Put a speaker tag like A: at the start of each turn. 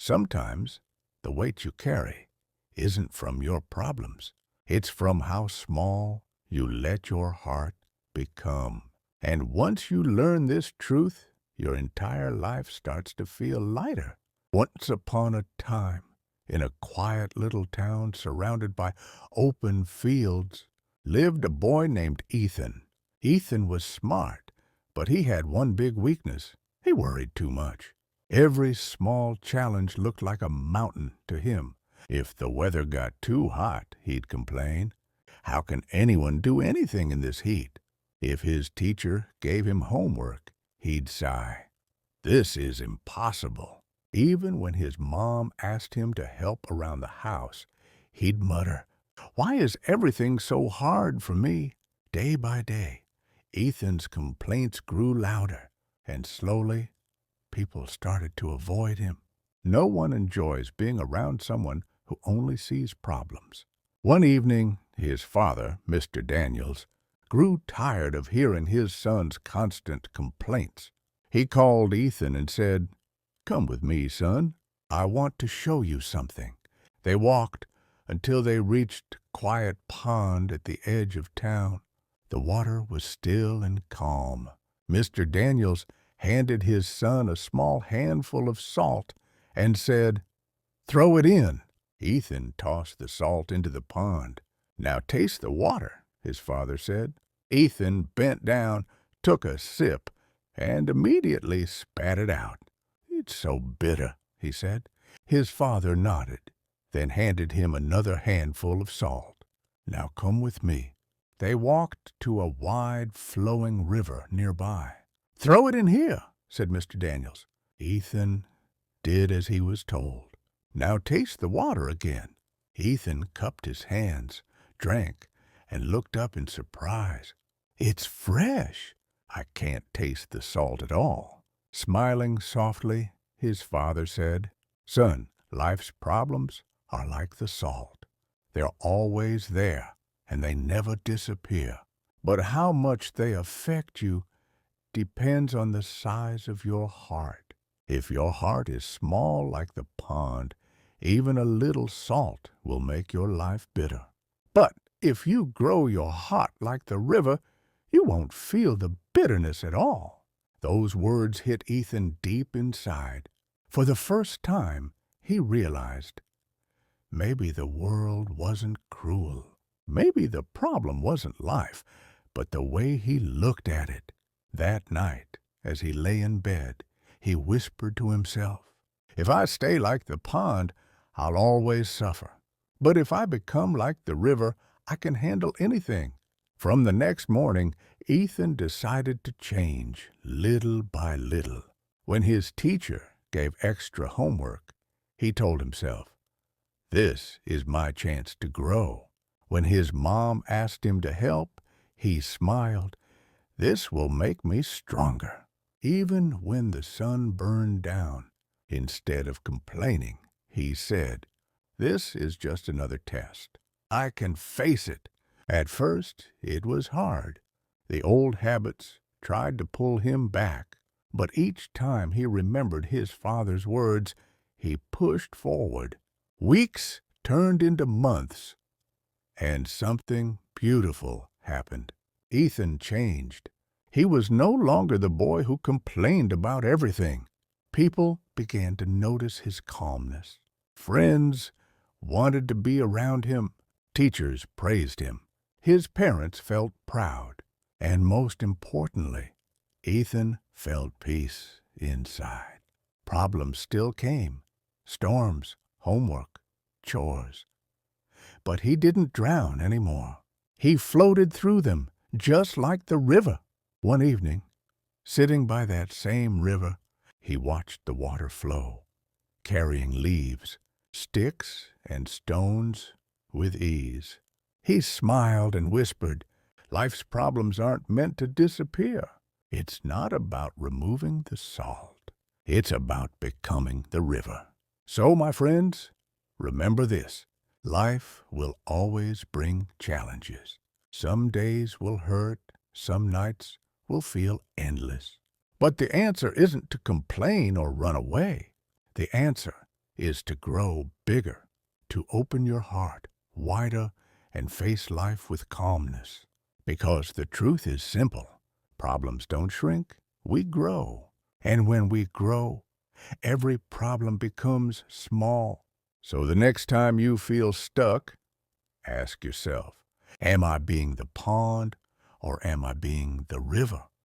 A: Sometimes the weight you carry isn't from your problems. It's from how small you let your heart become. And once you learn this truth, your entire life starts to feel lighter. Once upon a time, in a quiet little town surrounded by open fields, lived a boy named Ethan. Ethan was smart, but he had one big weakness. He worried too much. Every small challenge looked like a mountain to him. If the weather got too hot, he'd complain. How can anyone do anything in this heat? If his teacher gave him homework, he'd sigh. This is impossible. Even when his mom asked him to help around the house, he'd mutter, "Why is everything so hard for me?" Day by day, Ethan's complaints grew louder, and slowly, people started to avoid him. No one enjoys being around someone who only sees problems. One evening, his father, Mr. Daniels, grew tired of hearing his son's constant complaints. He called Ethan and said, "Come with me, son. I want to show you something." They walked until they reached a quiet pond at the edge of town. The water was still and calm. Mr. Daniels handed his son a small handful of salt and said, "Throw it in." Ethan tossed the salt into the pond. "Now taste the water," his father said. Ethan bent down, took a sip, and immediately spat it out. "It's so bitter," he said. His father nodded, then handed him another handful of salt. "Now come with me." They walked to a wide, flowing river nearby. "Throw it in here," said Mr. Daniels. Ethan did as he was told. "Now taste the water again." Ethan cupped his hands, drank, and looked up in surprise. "It's fresh. I can't taste the salt at all." Smiling softly, his father said, "Son, life's problems are like the salt. They're always there, and they never disappear. But how much they affect you depends on the size of your heart. If your heart is small like the pond, even a little salt will make your life bitter. But if you grow your heart like the river, you won't feel the bitterness at all." Those words hit Ethan deep inside. For the first time, he realized maybe the world wasn't cruel. Maybe the problem wasn't life, but the way he looked at it. That night, as he lay in bed, he whispered to himself, "If I stay like the pond, I'll always suffer. But if I become like the river, I can handle anything." From the next morning, Ethan decided to change little by little. When his teacher gave extra homework, he told himself, "This is my chance to grow." When his mom asked him to help, he smiled, "This will make me stronger." Even when the sun burned down, instead of complaining, he said, "This is just another test. I can face it." At first, it was hard. The old habits tried to pull him back, but each time he remembered his father's words, he pushed forward. Weeks turned into months, and something beautiful happened. Ethan changed. He was no longer the boy who complained about everything. People began to notice his calmness. Friends wanted to be around him. Teachers praised him. His parents felt proud. And most importantly, Ethan felt peace inside. Problems still came. Storms, homework, chores. But he didn't drown anymore. He floated through them, just like the river. One evening, sitting by that same river, he watched the water flow, carrying leaves, sticks, and stones with ease. He smiled and whispered, "Life's problems aren't meant to disappear. It's not about removing the salt. It's about becoming the river." So, my friends, remember this. Life will always bring challenges. Some days will hurt, some nights will feel endless. But the answer isn't to complain or run away. The answer is to grow bigger, to open your heart wider and face life with calmness. Because the truth is simple. Problems don't shrink, we grow. And when we grow, every problem becomes small. So the next time you feel stuck, ask yourself, am I being the pond or am I being the river?